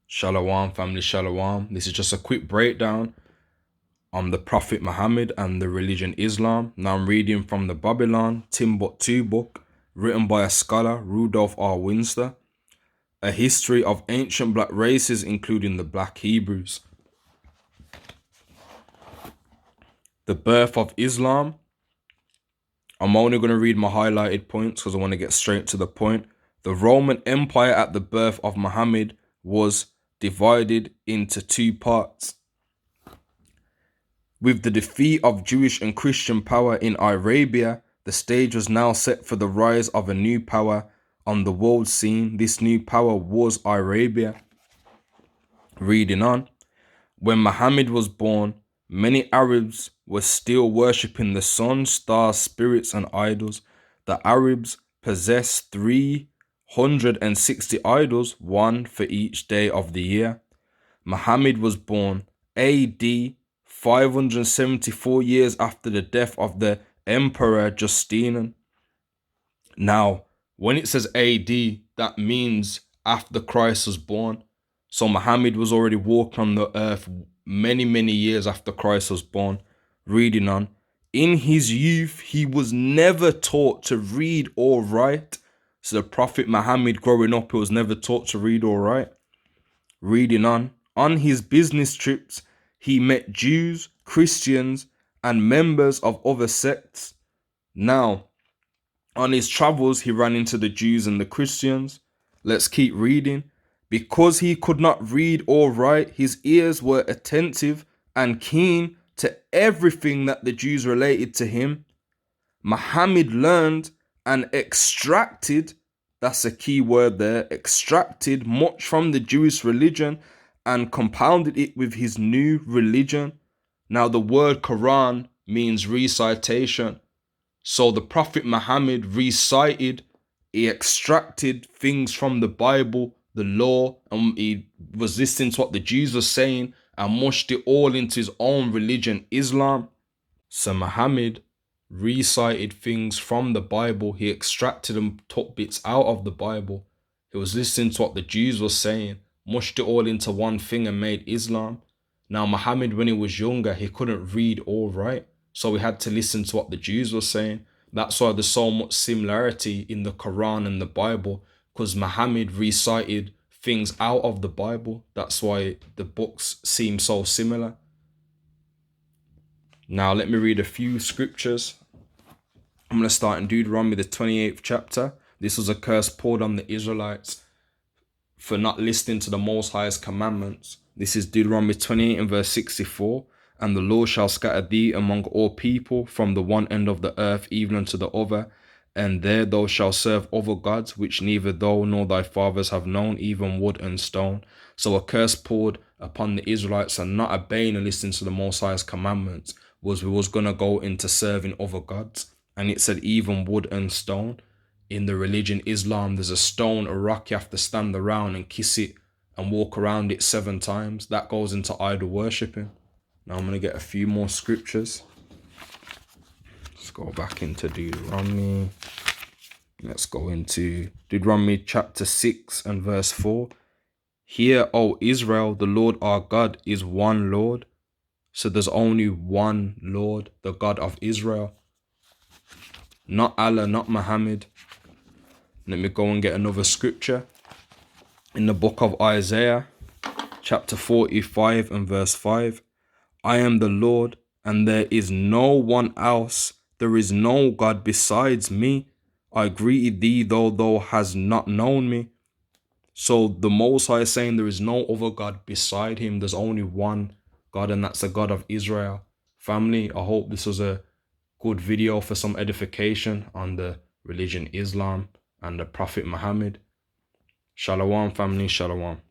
Shalom, family, shalom. This is just a quick breakdown on the Prophet Muhammad and the religion Islam. Now I'm reading from the Babylon Timbuktu book, written by a scholar, Rudolph R. Winster, a history of ancient black races, including the black Hebrews. The birth of Islam. I'm only going to read my highlighted points because I want to get straight to the point. The Roman Empire at the birth of Muhammad was divided into two parts. With the defeat of Jewish and Christian power in Arabia, the stage was now set for the rise of a new power on the world scene. This new power was Arabia. Reading on. When Muhammad was born, many Arabs were still worshipping the sun, stars, spirits, and idols. The Arabs possessed 360 idols, one for each day of the year. Muhammad was born AD 574 years after the death of the Emperor Justinian. Now, when it says AD, that means after Christ was born. So Muhammad was already walking on the earth many years after Christ was born. Reading on. In his youth, he was never taught to read or write. So the Prophet Muhammad growing up, he was never taught to read or write. Reading on. On his business trips, he met Jews, Christians, and members of other sects. Now, on his travels, he ran into the Jews and the Christians. Let's keep reading. Because he could not read or write, his ears were attentive and keen to everything that the Jews related to him. Muhammad learned and extracted, that's a key word there, extracted much from the Jewish religion and compounded it with his new religion. Now the word Quran means recitation. So the Prophet Muhammad recited, he extracted things from the Bible, the law, and he was listening to what the Jews were saying and mushed it all into his own religion, Islam. So Muhammad recited things from the Bible. He extracted and took bits out of the Bible. He was listening to what the Jews were saying, mushed it all into one thing and made Islam. Now Muhammad, when he was younger, he couldn't read or write. So he had to listen to what the Jews were saying. That's why there's so much similarity in the Quran and the Bible, because Muhammad recited things out of the Bible. That's why the books seem so similar. Now let me read a few scriptures. I'm going to start in Deuteronomy, the 28th chapter. This was a curse poured on the Israelites for not listening to the Most High's commandments. This is Deuteronomy 28 and verse 64. And the Lord shall scatter thee among all people from the one end of the earth even unto the other. And there thou shalt serve other gods, which neither thou nor thy fathers have known, even wood and stone. So a curse poured upon the Israelites and not obeying and listening to the Most High's commandments was we was going to go into serving other gods. And it said even wood and stone. In the religion Islam, there's a stone, a rock, you have to stand around and kiss it and walk around it 7 times. That goes into idol worshipping. Now I'm going to get a few more scriptures. Let's go back into Deuteronomy. Let's go into Deuteronomy chapter 6 and verse 4. Hear, O Israel, the Lord our God is one Lord. So there's only one Lord, the God of Israel. Not Allah, not Muhammad. Let me go and get another scripture. In the book of Isaiah, chapter 45 and verse 5. I am the Lord, and there is no one else. There is no God besides me. I greeted thee, though thou hast not known me. So the Most High is saying there is no other God beside him. There's only one God, and that's the God of Israel. Family, I hope this was a good video for some edification on the religion Islam and the Prophet Muhammad. Shalom, family, shalom.